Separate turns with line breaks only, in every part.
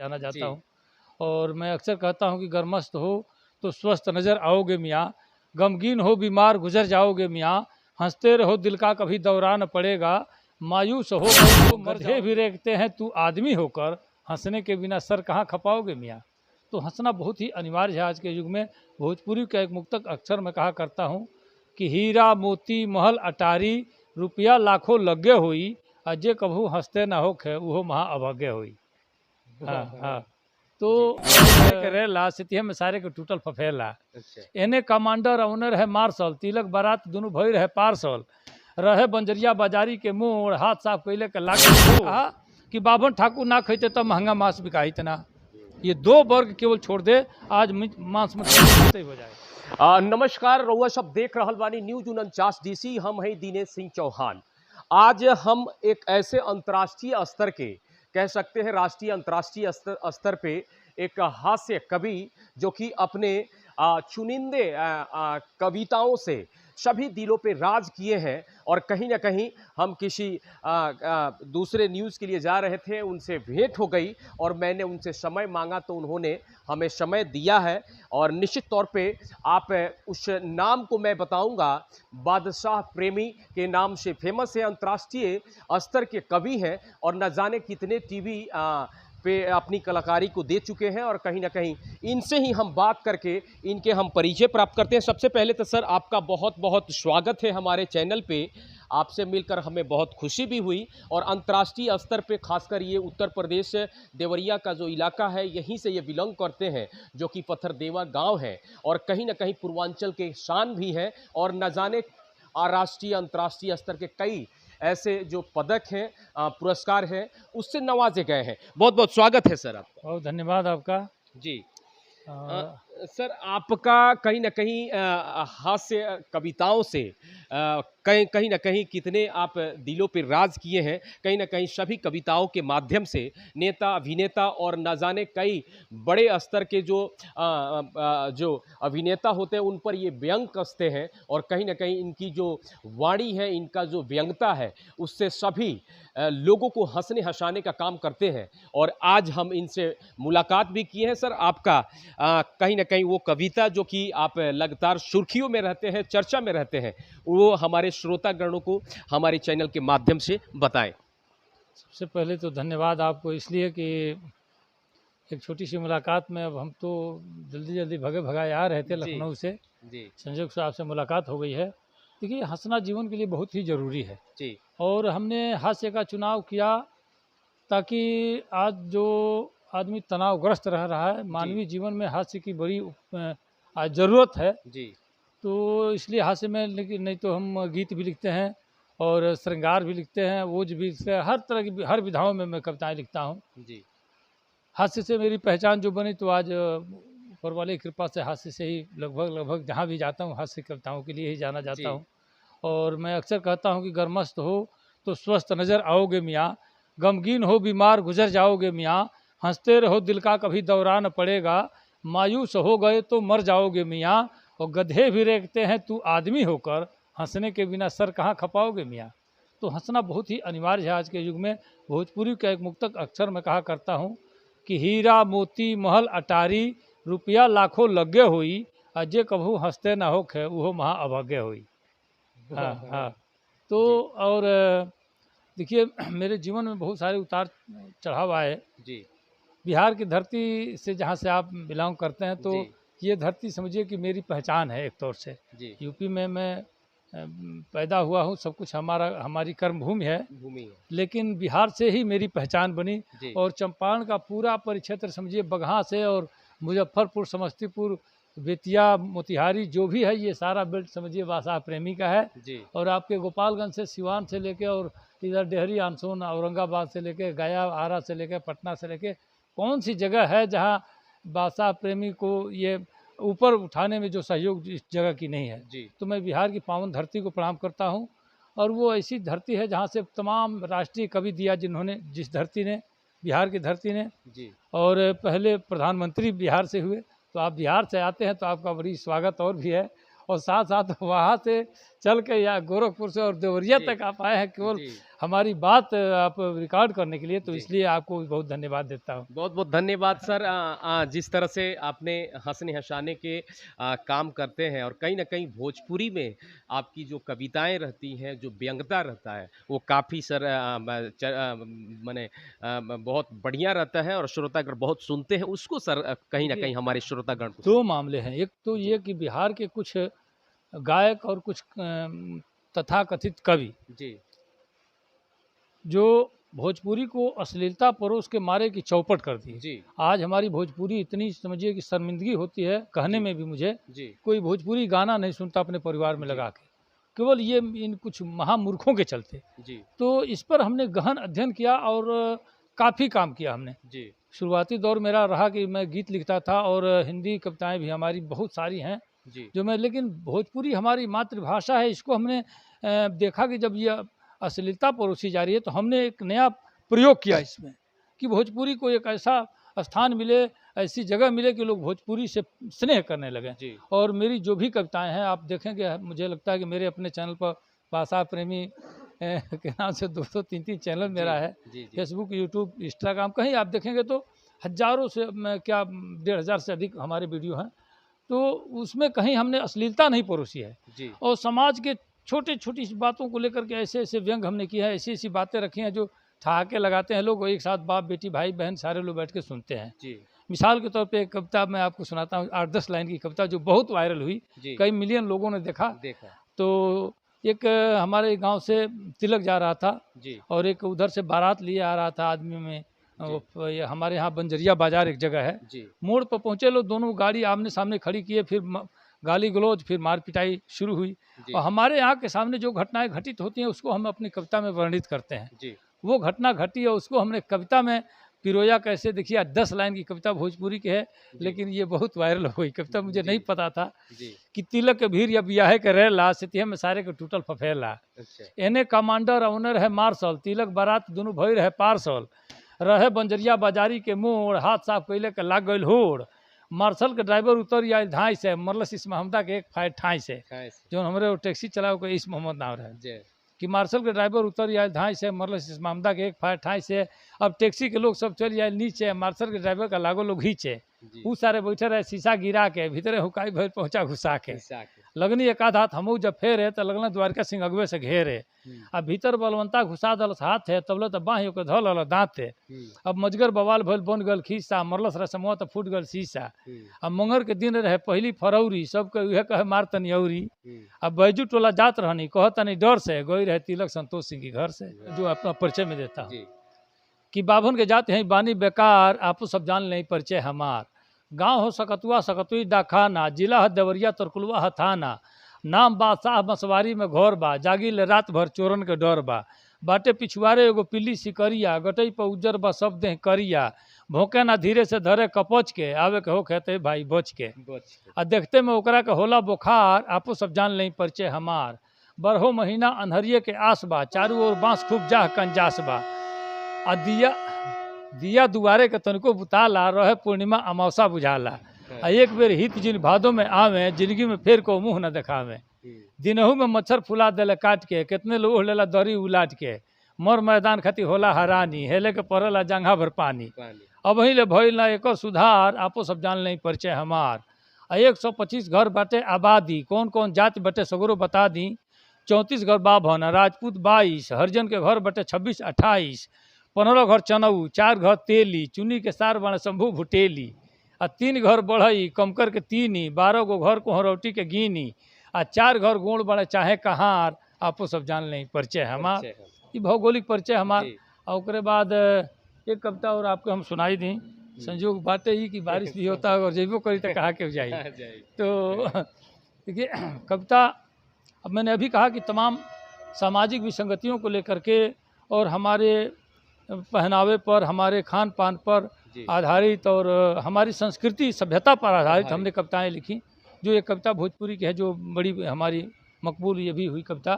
जाना
जी।
चाहता हूँ। और मैं अक्सर कहता हूँ कि गर्मस्त हो तो स्वस्थ नज़र आओगे मियाँ, गमगीन हो बीमार गुजर जाओगे मियाँ, हंसते रहो दिल का कभी दौरा न पड़ेगा, मायूस हो गए तो गधे भी रेंगते हैं तू आदमी होकर, हंसने के बिना सर कहाँ खपाओगे मियाँ। तो हंसना बहुत ही अनिवार्य है आज के युग में। भोजपुरी का एक मुक्तक अक्सर मैं कहा करता हूँ कि हीरा मोती महल अटारी रुपया लाखों लगे हुई, अजय कभू हंसते ना हो खे उहो महा अभागे हुई। हाँ हाँ। तो
जी।
करेला सितिया में सारे के टूटल फफेला,
अच्छा।
एने कमांडर ऑनर है मार्शल, तिलक बारात दोनों भई रहे पार्सल, रहे बंजरिया बाजारी के मोड़, हाथ साफ कैले के लागे कहा कि बाभन ठाकुर ना खैते तब महंगा मांस बिकाई तना। ये दो वर्ग केवल छोड़ दे, आज मांस मछली हो जाए।
नमस्कार, रउआ सब देख रहल बानी न्यूज 49 डीसी। हम हैं दिनेश सिंह चौहान। आज हम एक ऐसे अंतर्राष्ट्रीय स्तर के, कह सकते हैं राष्ट्रीय अंतर्राष्ट्रीय स्तर पे एक हास्य कवि जो कि अपने चुनिंदे कविताओं से सभी दिलों पे राज किए हैं। और कहीं ना कहीं हम किसी दूसरे न्यूज़ के लिए जा रहे थे, उनसे भेंट हो गई और मैंने उनसे समय मांगा तो उन्होंने हमें समय दिया है। और निश्चित तौर पे आप उस नाम को मैं बताऊंगा, बादशाह प्रेमी के नाम से फेमस है, अंतर्राष्ट्रीय स्तर के कवि हैं और न जाने कितने टीवी पे अपनी कलाकारी को दे चुके हैं। और कहीं ना कहीं इनसे ही हम बात करके इनके हम परिचय प्राप्त करते हैं। सबसे पहले तो सर आपका बहुत बहुत स्वागत है हमारे चैनल पे। आपसे मिलकर हमें बहुत खुशी भी हुई। और अंतर्राष्ट्रीय स्तर पे खासकर ये उत्तर प्रदेश देवरिया का जो इलाका है, यहीं से ये बिलोंग करते हैं, जो कि पत्थरदेवा गांव है और कहीं ना कहीं पूर्वांचल के शान भी है। और न जाने राष्ट्रीय अंतर्राष्ट्रीय स्तर के कई ऐसे जो पदक हैं, पुरस्कार हैं, उससे नवाजे गए हैं। बहुत बहुत स्वागत है सर आपका।
बहुत धन्यवाद आपका।
जी।
अ,
सर आपका कहीं ना कहीं हास्य कविताओं से कहीं कहीं ना कहीं कितने आप दिलों पे राज किए हैं। कहीं ना कहीं सभी कविताओं के माध्यम से नेता अभिनेता और न जाने कई बड़े स्तर के जो अभिनेता होते हैं उन पर ये व्यंग कसते हैं। और कहीं ना कहीं इनकी जो वाणी है, इनका जो व्यंगता है, उससे सभी लोगों को हंसने हंसाने का काम करते हैं। और आज हम इनसे मुलाकात भी किए हैं। सर आपका कहीं ना कहीं वो कविता जो कि आप लगातार सुर्खियों में रहते हैं, चर्चा में रहते हैं, वो हमारे श्रोतागणों को हमारे चैनल के माध्यम से बताएं।
सबसे पहले तो धन्यवाद आपको इसलिए कि एक छोटी सी मुलाकात में, अब हम तो जल्दी जल्दी भगे भगाए आ रहे थे
जी।
लखनऊ से,
जी।
संजोग से आपसे मुलाकात हो गई है। देखिए हंसना जीवन के लिए बहुत ही ज़रूरी है
जी।
और हमने हास्य का चुनाव किया ताकि आज जो आदमी तनावग्रस्त रह रहा है, मानवीय जीवन में हास्य की बड़ी आज ज़रूरत है।
जी।
तो इसलिए हास्य में, लेकिन नहीं तो हम गीत भी लिखते हैं और श्रृंगार भी लिखते हैं, ओज भी लिखते हैं, हर तरह की हर विधाओं में मैं कविताएं लिखता हूँ।
जी।
हास्य से मेरी पहचान जो बनी, तो आज ऊपर वाले की कृपा से हास्य से ही लगभग लगभग जहाँ भी जाता हूँ हास्य कविताओं के लिए ही जाना जाता
जी।
हूँ। और मैं अक्सर कहता हूँ कि गर्मस्त हो तो स्वस्थ नज़र आओगे मियाँ, गमगीन हो बीमार गुजर जाओगे मियाँ, हंसते रहो दिल का कभी दौरा न पड़ेगा, मायूस हो गए तो मर जाओगे मियाँ, और गधे भी रेंगते हैं तू आदमी होकर, हंसने के बिना सर कहाँ खपाओगे मियाँ। तो हंसना बहुत ही अनिवार्य है आज के युग में। भोजपुरी का एक मुक्तक अक्सर मैं कहा करता हूँ कि हीरा मोती महल अटारी रुपया लाखों लगे हुई, अजय कभू हंसते ना हो खे उहो महा अभागे हुई। हाँ हाँ। तो
जी।
और देखिए मेरे जीवन में बहुत सारे उतार चढ़ाव आए।
जी।
बिहार की धरती से, जहाँ से आप बिलोंग करते हैं, तो
जी।
ये धरती समझिए कि मेरी पहचान है एक तौर से।
जी।
यूपी में मैं पैदा हुआ हूँ, सब कुछ हमारी कर्मभूमि है,
भूमि है।
लेकिन बिहार से ही मेरी पहचान बनी।
जी।
और चंपारण का पूरा परिक्षेत्र समझिए, बगहा से और मुजफ्फरपुर, समस्तीपुर, बेतिया, मोतिहारी जो भी है, ये सारा बेल्ट समझिए बादशाह प्रेमी का है।
जी।
और आपके गोपालगंज से, सिवान से लेके, और इधर डेहरी, आनसोन, औरंगाबाद से लेके, गया, आरा से लेके, पटना से लेके, कौन सी जगह है जहाँ बादशाह प्रेमी को ये ऊपर उठाने में जो सहयोग इस जगह की नहीं है।
जी।
तो मैं बिहार की पावन धरती को प्रणाम करता हूँ। और वो ऐसी धरती है जहाँ से तमाम राष्ट्रीय कवि दिया, जिन्होंने, जिस धरती ने, बिहार की धरती ने।
जी।
और पहले प्रधानमंत्री बिहार से हुए। तो आप बिहार से आते हैं तो आपका बड़ी स्वागत और भी है। और साथ साथ वहाँ से चल के या गोरखपुर से और देवरिया
जी।
तक आप आए हैं केवल
जी।
हमारी बात आप रिकॉर्ड करने के लिए, तो
जी।
इसलिए आपको भी बहुत धन्यवाद देता हूँ।
बहुत बहुत धन्यवाद सर। जिस तरह से आपने हंसने हंसाने के काम करते हैं और कहीं ना कहीं भोजपुरी में आपकी जो कविताएं रहती हैं, जो व्यंग्यता रहता है, वो काफ़ी सर माने बहुत बढ़िया रहता है और श्रोतागण बहुत सुनते हैं उसको सर। कहीं ना
देखिए,
कहीं हमारे श्रोतागण को
2 मामले हैं। एक तो
जी
ये कि बिहार के कुछ गायक और कुछ तथाकथित कवि,
जी
जो भोजपुरी को अश्लीलता परोस के मारे की चौपट कर दी है।
जी
आज हमारी भोजपुरी इतनी समझिए कि शर्मिंदगी होती है कहने
जी
में भी मुझे,
जी
कोई भोजपुरी गाना नहीं सुनता अपने परिवार में
जी
लगा के, केवल ये इन कुछ महामूर्खों के चलते।
जी
तो इस पर हमने गहन अध्ययन किया और काफ़ी काम किया हमने।
जी
शुरुआती दौर मेरा रहा कि मैं गीत लिखता था और हिंदी कविताएँ भी हमारी बहुत सारी हैं,
जी
जो मैं, लेकिन भोजपुरी हमारी मातृभाषा है, इसको हमने देखा कि जब ये अश्लीलता परोसी जा रही है, तो हमने एक नया प्रयोग किया इसमें कि भोजपुरी को एक ऐसा स्थान मिले, ऐसी जगह मिले कि लोग भोजपुरी से स्नेह करने लगें।
जी
और मेरी जो भी कविताएँ हैं आप देखेंगे, मुझे लगता है कि मेरे अपने चैनल पर भाषा प्रेमी के नाम से 200 3-3 चैनल मेरा है।
जी जी
फेसबुक, यूट्यूब, इंस्टाग्राम, कहीं आप देखेंगे तो हज़ारों से क्या 1,500 से अधिक हमारे वीडियो हैं। तो उसमें कहीं हमने अश्लीलता नहीं परोसी है
जी
और समाज के छोटी-छोटी सी बातों को लेकर के ऐसे-ऐसे व्यंग हमने किया है, ऐसी-ऐसी बातें रखी हैं जो ठहाके लगाते हैं लोग, एक साथ बाप, बेटी, भाई, बहन सारे लोग बैठ के सुनते हैं।
जी
मिसाल के तौर पे एक कविता मैं आपको सुनाता हूँ, 8-10 लाइन की कविता जो बहुत वायरल हुई,
जी
कई मिलियन लोगों ने देखा।
देखा
तो एक हमारे गांव से तिलक जा रहा था
जी
और एक उधर से बारात लिए आ रहा था आदमी में। ये हमारे यहाँ बंजरिया बाजार एक जगह है,
जी
मोड़ पर पहुँचे लोग, दोनों गाड़ी आमने सामने खड़ी किए, फिर गाली गलौज, फिर मार पिटाई शुरू हुई।
जी
और हमारे यहाँ के सामने जो घटनाएं घटित होती हैं उसको हम अपनी कविता में वर्णित करते हैं।
जी
वो घटना घटी और उसको हमने कविता में पिरोया कैसे, देखिए 10 लाइन की कविता भोजपुरी की है,
जी
लेकिन ये बहुत वायरल हो गई कविता, मुझे
जी
नहीं पता था
जी
कि तिलक के भीड़ या बियाहे के रेला, सितिया में सारे के टूटल फफेला।
अच्छा
एने कमांडर ऑनर है मार्शल, तिलक बारात दोनों भई रहे पार्सल, रहे बंजरिया बाजारी के मोड़, हाथ साफ कैले के लाग गइल होड़। मार्शल के ड्राइवर उतर आयल धाई से, मरलस इस महमदा के एक फाइट ठाई से।
खाए से
जो हमारे वो टैक्सी चलाओ के इस मोहम्मद नाम रहे
जय
कि मार्शल के ड्राइवर उतर आयल धाई से, मरलस इस महमदा के एक फाइट ठाई से। अब टैक्सी के लोग सब चल आयल नीचे, मार्शल के ड्राइवर का लागो लोग घींचे।
जी
ऊ सारे बैठे रहे शीशा गिरा के, भीतरे हुकाई भर पहुंचा घुसा के।
खिस्सा के
लगनी एक आध हाथ हमू जब फेरे तो लगना द्वारका सिंह अगुए से घेरे। अब भीतर बलवंता घुसा दलस हाथ है, तबले तो बाँह ओके धल हल दाँते। अब मजगर बवाल भइल बन गल खीसा, मरलस रसमुआ तो फूट गल शीशा। अब मंगर के दिन रहे पहली फरौरी, सबके उहे कहे मार तनी औरी। अब बैजू टोला जात रहनी, कह तनी डर से, गई रहे तिलक संतोष सिंह के घर से, जो अपना परिचय में देता हूँ
जी
कि बाभन के जाते हैं बानी बेकार, आपू सब जान नहीं परिचय हमार। गांव हो सकतुआ सकतुई डाखाना, जिला है देवरिया तरकुलवा है थाना। नाम बादशाह मसवारी में घोर बा, जागी ले रात भर चोरन के डर बा। बाटे पिछुआरे एगो पिल्ली सिकरिया, गटई पर उज्जर बा सब देह करिया। भोंके ना धीरे से धरे कपच के, आवे के हो खेते भाई बच के।
बच के
आ देखते में ओकरा के होला बुखार, आपू सब जान नहीं परिचय हमार। बरहो महीना अन्हरिये के आस बा, चारू ओर बांस खूब जाह कंजास बा। आ दिया दुआरे के तनिको बुताला, रहे पूर्णिमा अमावसा बुझाला। आ एक बेर हित जिन भादों में आवे, जिंदगी में फेर को मुंह न देखावे। दिनहू में मच्छर फुला देले काट के, कितने लोग लेला दरी उलाट के। मर मैदान खाती होला हरानी, हेले के पड़ला जंघा भर पानी।
पानी
अब ले भइल ना एकर सुधार, आपो सब जान नहीं परिचय हमार। 125 घर बाटे आबादी, कौन कौन जाति बटे सगरो बता दी। 34 घर बाभन, राजपूत 22, हरिजन के घर बटे 26-28। 15 घर चनऊ, 4 घर तेली, चुनी के सार बने शंभू भुटेली। आ 3 घर बढ़ई, कमकर के तीनी, 12 गो घर कोहरौटी के गीनी। आ 4 घर गोड़ बड़े चाहे कहार, आपो सब जान नहीं परिचय हमार।
परिचय
ये भौगोलिक परिचय हमार।
जी।
और ओकरे बाद एक कविता और आपको हम सुनाई दी। संजोग बातें ही कि बारिश भी होता है और जैबो करी तो कहा के जाई। तो देखिए कविता, अब मैंने अभी कहा कि तमाम सामाजिक विसंगतियों को लेकर के और हमारे पहनावे पर, हमारे खान पान पर
जी।
आधारित और हमारी संस्कृति सभ्यता पर आधारित हमने कविताएं लिखी। जो एक कविता भोजपुरी की है जो बड़ी हमारी मकबूल ये भी हुई कविता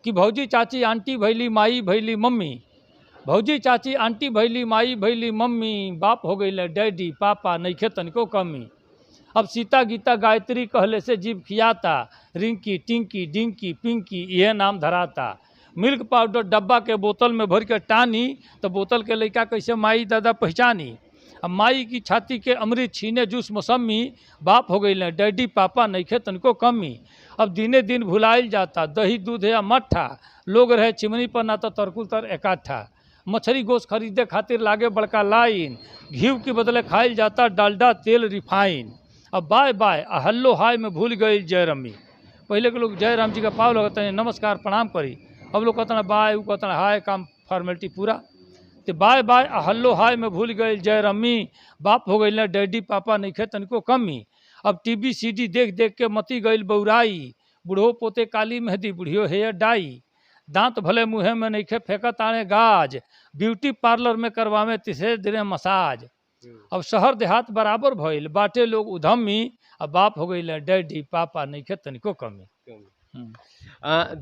कि भौजी चाची आंटी भैली माई भैली मम्मी। भौजी चाची आंटी भैली माई भैली मम्मी, बाप हो गई डैडी पापा नइखे तनिको कमी। अब सीता गीता गायत्री कहले से जीव खियाता, रिंकी टिंकी डिंकी पिंकी यह नाम धराता। मिल्क पाउडर डब्बा के बोतल में भर के टानी, तो बोतल के लड़का कैसे माई दादा पहचानी। अब माई की छाती के अमृत छीने जूस मौसमी, बाप हो गई डैडी पापा नइखे तनको कमी। अब दिने दिन भुलाइल जाता दही दूध या मट्ठा, लोग रहे चिमनी पर ना तो तरकुल तर इकट्ठा। मछली गोश्त खरीदे खातिर लागे बड़का लाइन, घी के बदले खाइल जाता डालडा तेल रिफाइन। अब बाय बाय हल्लो हाय में भूल गई जय रमी। पहले के लोग जय राम जी का पाव लगता है नमस्कार प्रणाम करी, अब लोग कहते हैं बाय, वो कहते हैं हाय, काम फॉर्मेलिटी पूरा। तो बाय बाय हल्लो हाय में भूल गए जय रमी, बाप हो गई डैडी पापा नइखे तनिको कमी। अब टीवी सीडी देख देख के मती गई बौराई, बूढ़ो पोते काली मेहंदी बुढ़ियो हेयर डाई। दांत भले मुँहे में नइखे फेंकत आने गाज, ब्यूटी पार्लर में करवावे तीसरे दिन मसाज। अब शहर देहात बराबर भइल बाटे लोग उधमी, अब बाप हो गई डैडी पापा नइखे तनिको कमी।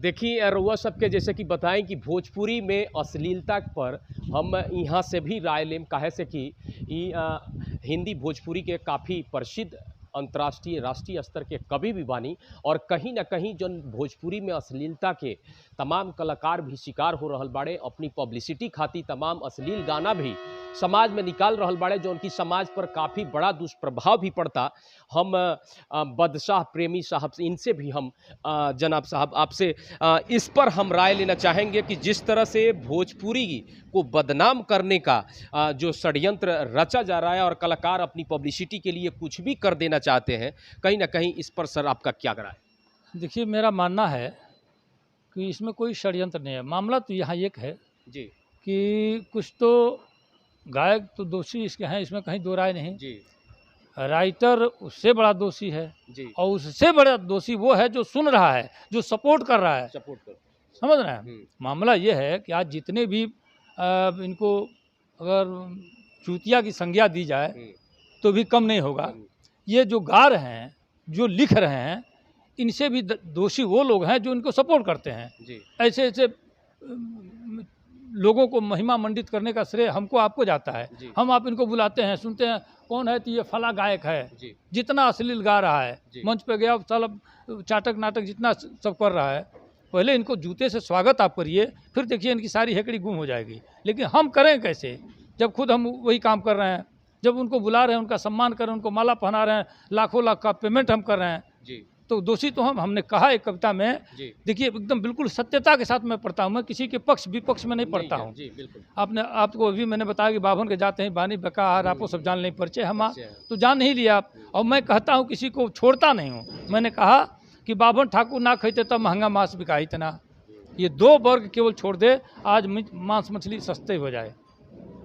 देखिए रउआ सबके जैसे कि बताएं कि भोजपुरी में अश्लीलता पर हम यहाँ से भी राय लेम, काहे से कि हिंदी भोजपुरी के काफ़ी प्रसिद्ध अंतर्राष्ट्रीय राष्ट्रीय स्तर के कवि भी बानी, और कहीं ना कहीं जो भोजपुरी में अश्लीलता के तमाम कलाकार भी शिकार हो रहल बाड़े। अपनी पब्लिसिटी खातिर तमाम अश्लील गाना भी समाज में निकाल रहल बाड़े, जो उनकी समाज पर काफ़ी बड़ा दुष्प्रभाव भी पड़ता। हम बदशाह प्रेमी साहब से, इनसे भी हम जनाब साहब आपसे इस पर हम राय लेना चाहेंगे कि जिस तरह से भोजपुरी को बदनाम करने का जो षड्यंत्र रचा जा रहा है और कलाकार अपनी पब्लिसिटी के लिए कुछ भी कर देना चाहते हैं, कहीं ना कहीं इस पर सर आपका क्या राय है?
देखिए, मेरा मानना है कि इसमें कोई षड्यंत्र नहीं है। मामला तो यहाँ एक है
जी
कि कुछ तो गायक तो दोषी इसके हैं, इसमें कहीं दो राय नहीं।
जी
राइटर उससे बड़ा दोषी है,
जी
और उससे बड़ा दोषी वो है जो सुन रहा है, जो सपोर्ट कर रहा है।
सपोर्ट कर।
समझ रहे हैं? मामला ये है कि आज जितने भी इनको अगर चूतिया की संज्ञा दी जाए तो भी कम नहीं होगा। ये जो गा रहे हैं, जो लिख रहे हैं, इनसे भी दोषी वो लोग हैं जो इनको सपोर्ट करते हैं।
जी
ऐसे ऐसे लोगों को महिमा मंडित करने का श्रेय हमको आपको जाता है।
जी।
हम आप इनको बुलाते हैं, सुनते हैं कौन है, तो ये फला गायक है,
जी
जितना अश्लील गा रहा है,
जी।
मंच पे गया सब चाटक नाटक जितना सब कर रहा है, पहले इनको जूते से स्वागत आप करिए, फिर देखिए इनकी सारी हेकड़ी गुम हो जाएगी। लेकिन हम करें कैसे जब खुद हम वही काम कर रहे हैं, जब उनको बुला रहे हैं, उनका सम्मान कर रहे हैं, उनको माला पहना रहे हैं, लाखों लाख का पेमेंट हम कर रहे हैं,
जी
तो दोषी तो हमने कहा एक कविता में।
जी
देखिए एकदम बिल्कुल सत्यता के साथ मैं पढ़ता हूँ, मैं किसी के पक्ष विपक्ष में नहीं पढ़ता हूँ।
जी बिल्कुल।
आपको अभी मैंने बताया कि बाभन के जाते हैं बानी बकार, आपको सब जान नहीं परिचय हम
अच्छा।
तो जान नहीं लिया आप। और मैं कहता हूँ किसी को छोड़ता नहीं हूँ। मैंने कहा कि बाभन ठाकुर ना खरीदते तब महंगा मांस बिका इतना, ये दो वर्ग केवल छोड़ दे, आज मांस मछली सस्ते हो जाए।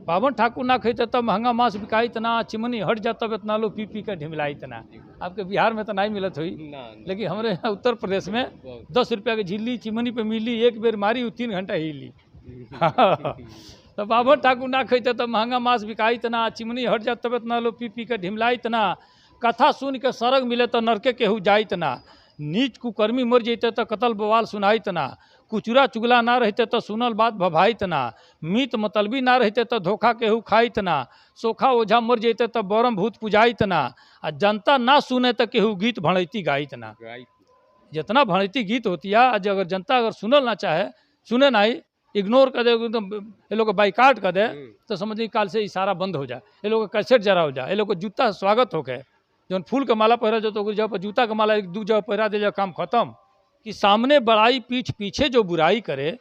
बाभन ठाकुर ना खरीदते तब महंगा मांस बिकाई इतना, चिमनी हट जा तब इतना लो पी पी कर ढिमलाई इतना। आपके बिहार में तो नहीं मिलत हुई, लेकिन हमारे यहाँ उत्तर प्रदेश में 10 रुपया की झिल्ली चिमनी पे मिली, एक बेर मारी 3 घंटा हिली। तो बाभन ठाकुर ना खरीदते तब महंगा मांस बिकाई इतना, चिमनी हट जा तब इतना लो पी पी कर ढिमलाई इतना। कथा सुन के सरग मिले तो नरके केहू जाई इतना, नीच कुकर्मी मर जैते तो कतल बवाल सुनाई तना, कुचुरा चुगला ना रहते तो सुनल बात भभाई तना, मीत मतलबी ना रहते तो धोखा केहू खाई तना, सोखा ओझा मर जैते तो बरम भूत पुजाई तना, आ जनता ना सुने तो केहू गीत भड़ैती गाई तना। जितना भड़ैती गीत होती है, आज अगर जनता अगर सुनल ना चाहे, सुने ना ही, इग्नोर कर दे, एकदम ये लोग बाइकाट कर दे, तो समझिए काल से इशारा बंद हो जाए, ये लोग का कैसेट जरा हो जाए, ये लोग को जूता स्वागत हो गए। जौन फूल का माला पहरा जो तो जगह पर जूता का माला एक दू जगह पहरा दे, काम खत्म। कि सामने बड़ाई पीठ पीछे जो बुराई करे,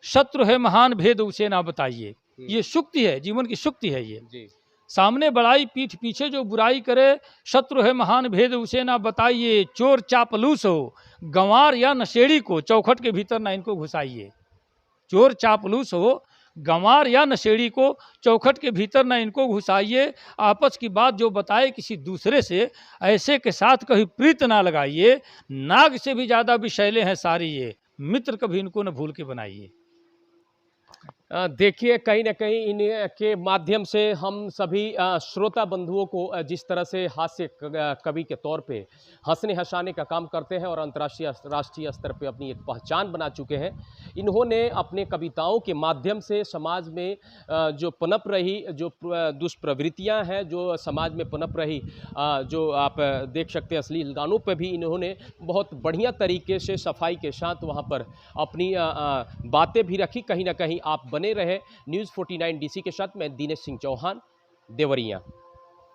शत्रु है महान भेद उसे ना बताइए। ये शुक्ति है, जीवन की शुक्ति है ये।
जी
सामने बड़ाई पीठ पीछे जो बुराई करे, शत्रु है महान भेद उसे ना बताइए। चोर चापलूस हो, गंवार या नशेड़ी को चौखट के भीतर ना इनको घुसाइए। चोर चापलूस हो, गंवार या नशेड़ी को चौखट के भीतर न इनको घुसाइए। आपस की बात जो बताए किसी दूसरे से, ऐसे के साथ कभी प्रीत ना लगाइए। नाग से भी ज़्यादा विषैले हैं सारी ये, मित्र कभी इनको न भूल के बनाइए।
देखिए कहीं न कहीं इनके माध्यम से हम सभी श्रोता बंधुओं को जिस तरह से हास्य कवि के तौर पे हँसने-हँसाने का काम करते हैं और अंतर्राष्ट्रीय राष्ट्रीय स्तर पे अपनी एक पहचान बना चुके हैं। इन्होंने अपने कविताओं के माध्यम से समाज में जो पनप रही जो दुष्प्रवृत्तियाँ हैं, जो समाज में पनप रही जो आप देख सकते हैं अश्लील गानों पे भी इन्होंने बहुत बढ़िया तरीके से सफाई के साथ वहाँ पर अपनी बातें भी रखी। कहीं न कहीं आप बने रहे न्यूज़ 49 डीसी के साथ। मैं दिनेश सिंह चौहान, देवरिया।